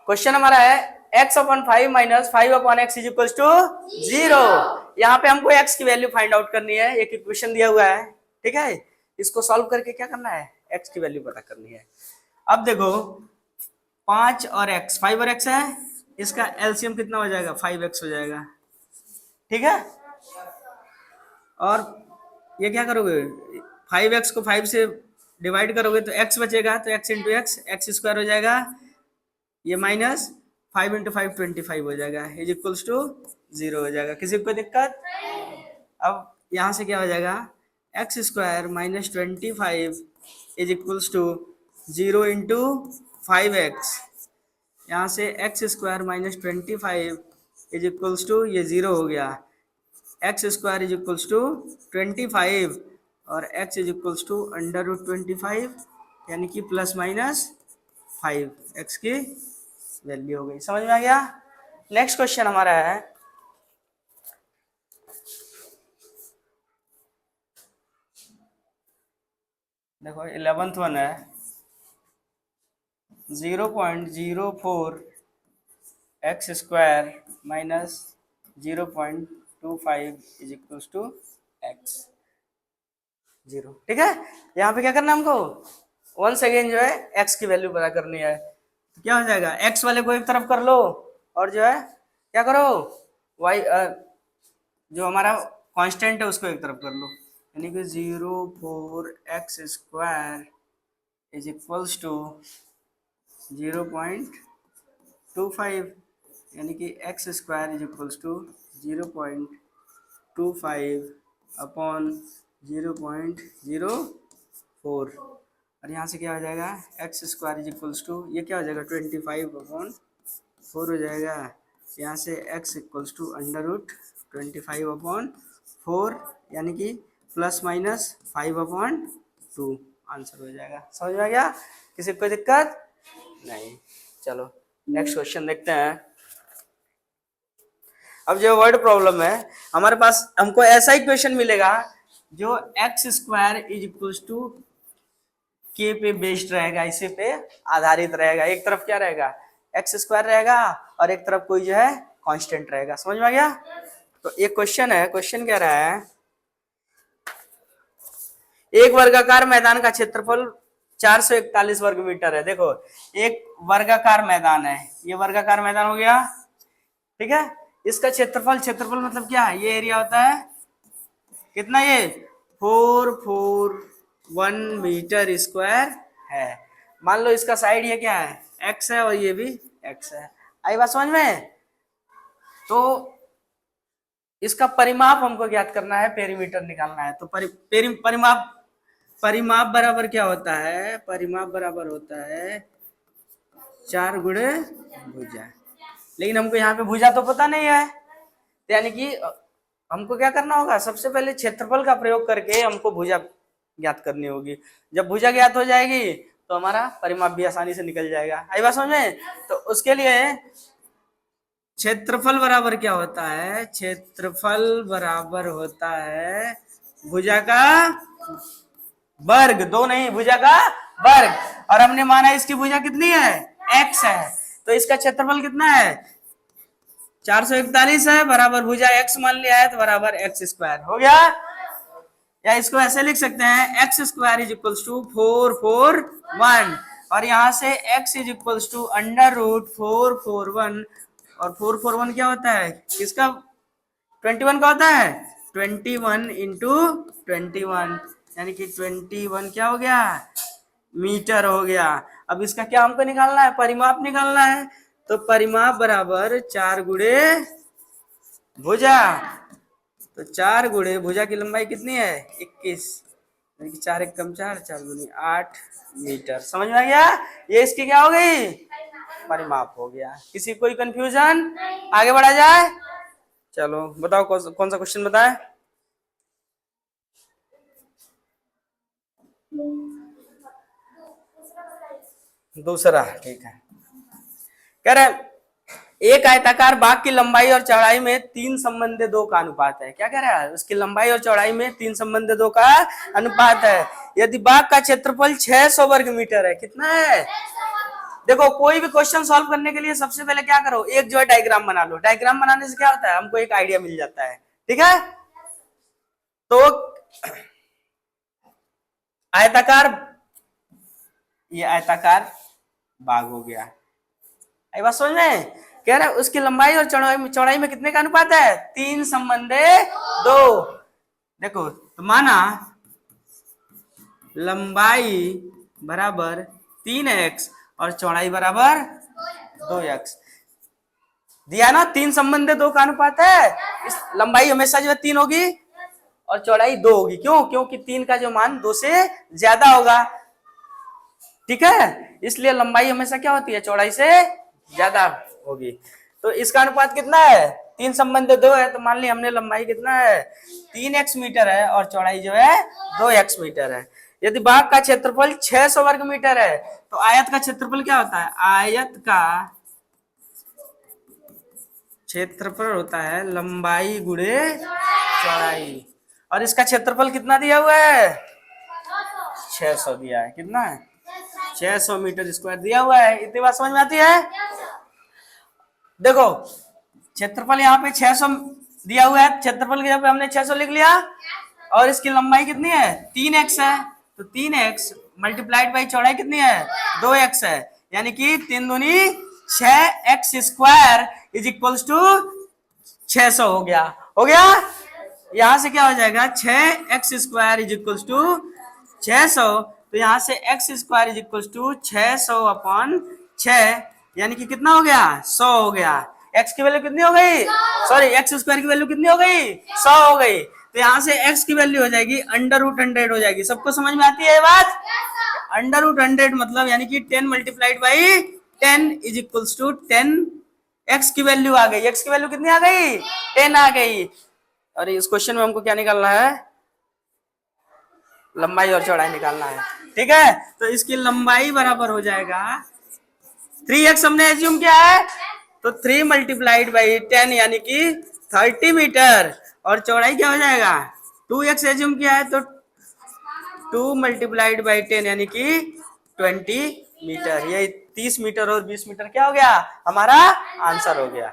Question हमारा है x upon 5 minus 5 upon X is equal to 0। यहाँ पे हमको x की वैल्यू फाइंड आउट करनी है। एक इक्वेशन दिया हुआ है, ठीक है, इसको सॉल्व करके क्या करना है, x की वैल्यू पता करनी है। अब देखो 5 और x, 5 और x है, इसका एलसीएम कितना हो जाएगा, 5x हो जाएगा, ठीक है। और ये क्या करोगे, 5x को 5 से डिवाइड करोगे तो x बचेगा, तो x इंटू एक्स स्क्वायर हो जाएगा, ये माइनस 5 इंटू 5 25 हो जाएगा, इज इक्वल्स टू 0 हो जाएगा। किसी को दिक्कत? अब यहाँ से क्या हो जाएगा, X square minus 25 is equals to 0 into 5x, यहाँ से X square minus 25 is equals to ये 0 हो गया, X square is equals to 25 और x is equals to under root 25, यानी कि प्लस माइनस 5 x की वैल्यू हो गई। समझ में आ गया? नेक्स्ट क्वेश्चन हमारा है, देखो 11th वन है, 0.04 X square minus 0.25 is equals to X 0, ठीक है। यहाँ पे क्या करना है हमको, वंस अगेन जो है x की वैल्यू पता करनी है। तो क्या हो जाएगा, x वाले को एक तरफ कर लो और जो है क्या करो, y जो हमारा कांस्टेंट है उसको एक तरफ कर लो, यानी कि 0.4 X square is equals to 0.25, यानी कि X square is equals to 0.25 upon 0.04, और यहाँ से क्या हो जाएगा, X square is equals to ये क्या हो जाएगा 25 अपॉन 4 हो जाएगा, यहाँ से x equals to under root 25 upon 4, यानी कि प्लस माइनस 5 अपॉन 2 आंसर हो जाएगा। समझ में आ गया? किसी को कोई दिक्कत नहीं? चलो नेक्स्ट क्वेश्चन देखते हैं। अब जो वर्ड प्रॉब्लम है हमारे पास, हमको ऐसा ही क्वेश्चन मिलेगा जो X square is equals to के पे बेस्ड रहेगा, इसी पे आधारित रहेगा। एक तरफ क्या रहेगा, एक्स स्क्वायर रहेगा और एक तरफ कोई जो है कांस्टेंट रहेगा। समझ में आ गया? तो एक क्वेश्चन है, क्वेश्चन कह रहा है एक वर्गाकार मैदान का क्षेत्रफल 441 वर्ग मीटर है। देखो एक वर्गाकार मैदान है, ये वर्गाकार मैदान हो गया, ठीक है। इसका क्षेत्रफल, क्षेत्रफल मतलब क्या है, ये एरिया होता है कितना, ये 441 मीटर स्क्वायर है। मान लो इसका साइड ये क्या है, x है और ये भी x है। आई बात समझ में? तो इसका परिमाप हमको ज्ञात करना है, पेरीमीटर निकालना है। तो परिमाप बराबर क्या होता है, परिमाप बराबर होता है 4 गुणे भुजा। लेकिन हमको यहाँ पे भुजा तो पता नहीं है, तो यानी कि हमको क्या करना होगा, सबसे पहले क्षेत्रफल का प्रयोग करके हमको भुजा ज्ञात करनी होगी। जब भुजा ज्ञात हो जाएगी तो हमारा परिमाप भी आसानी से निकल जाएगा। आई बात समझ में? तो उसके लिए क्षेत्रफल बराबर क्या होता है, क्षेत्रफल बराबर होता है भुजा का वर्ग, दो नहीं, भुजा का वर्ग। और हमने माना इसकी भुजा कितनी है, x है, तो इसका क्षेत्रफल कितना है 441 है, बराबर भुजा x मान लिया है, तो बराबर एक्स स्क्वायर हो गया। या इसको ऐसे लिख सकते हैं, X square is equals to 441, और यहाँ से x is equals to under root 441, और 441 क्या होता है, किसका, 21 का होता है, 21 इंटू 21, यानी कि 21 क्या हो गया, मीटर हो गया। अब इसका क्या हमको निकालना है, परिमाप निकालना है। तो परिमाप बराबर 4 गुणे भुजा, तो 4 गुणे भुजा की लंबाई कितनी है 21, यानी कि 4 एक कम 4, 4 गुनी 8 मीटर। समझ में आ गया? ये इसकी क्या हो गई, परिमाप हो गया। किसी कोई कंफ्यूजन? आगे बढ़ा जाए? चलो बताओ कौन सा क्वेश्चन बताए। दूसरा, ठीक है। कह रहे एक आयताकार बाग की लंबाई और चौड़ाई में 3 संबंधित 2 का अनुपात है। क्या कह रहा है, उसकी लंबाई और चौड़ाई में 3 संबंधित 2 का अनुपात है। यदि बाग का क्षेत्रफल 600 वर्ग मीटर है, कितना है देखो कोई भी क्वेश्चन सॉल्व करने के लिए सबसे पहले क्या करो, एक जो है डायग्राम बना लो। डायग्राम बनाने से क्या होता है, हमको एक आइडिया मिल जाता है। ठीक है, तो आयताकार, ये आयताकार बाग हो गया। आई बात समझ में? कह रहा है उसकी लंबाई और चौड़ाई में कितने का अनुपात है, 3:2। देखो तो माना लंबाई बराबर 3x और चौड़ाई बराबर 2x दिया ना, 3:2 का अनुपात है। इस लंबाई हमेशा जो है 3 होगी और चौड़ाई 2 होगी। क्यों? क्योंकि 3 का जो मान 2 से ज्यादा होगा। ठीक है, इसलिए लंबाई हमेशा क्या होती है, चौड़ाई से ज्यादा होगी। तो इसका अनुपात कितना है, 3:2 है। तो मान लिया हमने लंबाई कितना है, 3x मीटर है और चौड़ाई जो है 2x मीटर है। यदि बाग का क्षेत्रफल 600 वर्ग मीटर है तो आयत का क्षेत्रफल क्या होता है, आयत का क्षेत्रफल होता है लंबाई गुणे चौड़ाई। और इसका क्षेत्रफल कितना दिया हुआ है, 600 दिया है। कितना है, 600 मीटर स्क्वायर दिया हुआ है। इतनी बात समझ में आती है? देखो क्षेत्रफल यहाँ पे 600 दिया हुआ है, क्षेत्रफल के जगह पे हमने 600 लिख लिया। और इसकी लंबाई कितनी है, 3x है। तो 3x मल्टीप्लाइड बाई चौड़ाई कितनी है, 2x है। यानी कि 3 दूनी 6x square is equals to 600 हो गया। हो गया, यहां से क्या हो जाएगा, 6x square is equals to 600। तो यहां से x square is equals to 600/6, यानी कि कितना हो गया, 100 हो गया। x की वैल्यू कितनी हो गई, सॉरी x स्क्वायर की वैल्यू कितनी हो गई, 100 हो गई। तो यहाँ से x की वैल्यू हो जाएगी √100 हो जाएगी। सबको समझ में आती है ये बात? √100 मतलब यानी कि 10 multiplied by 10 is equals to 10। x की वैल्यू आ गई, x की वैल्यू कितनी आ गई, 10 आ गई। और इस क्वेश्चन में हमको क्या निकालना है, लंबाई और चौड़ाई निकालना है। ठीक है, तो इसकी लंबाई बराबर हो जाएगा 3x हमने एज्यूम किया है, तो 3 मल्टीप्लाइड बाई 10 यानी कि 30 मीटर। और चौड़ाई क्या हो जाएगा, 2x एज्यूम किया है, तो 2 मल्टीप्लाइड बाई 10 यानी कि 20 मीटर। ये 30 मीटर और 20 मीटर क्या हो गया, हमारा आंसर हो गया।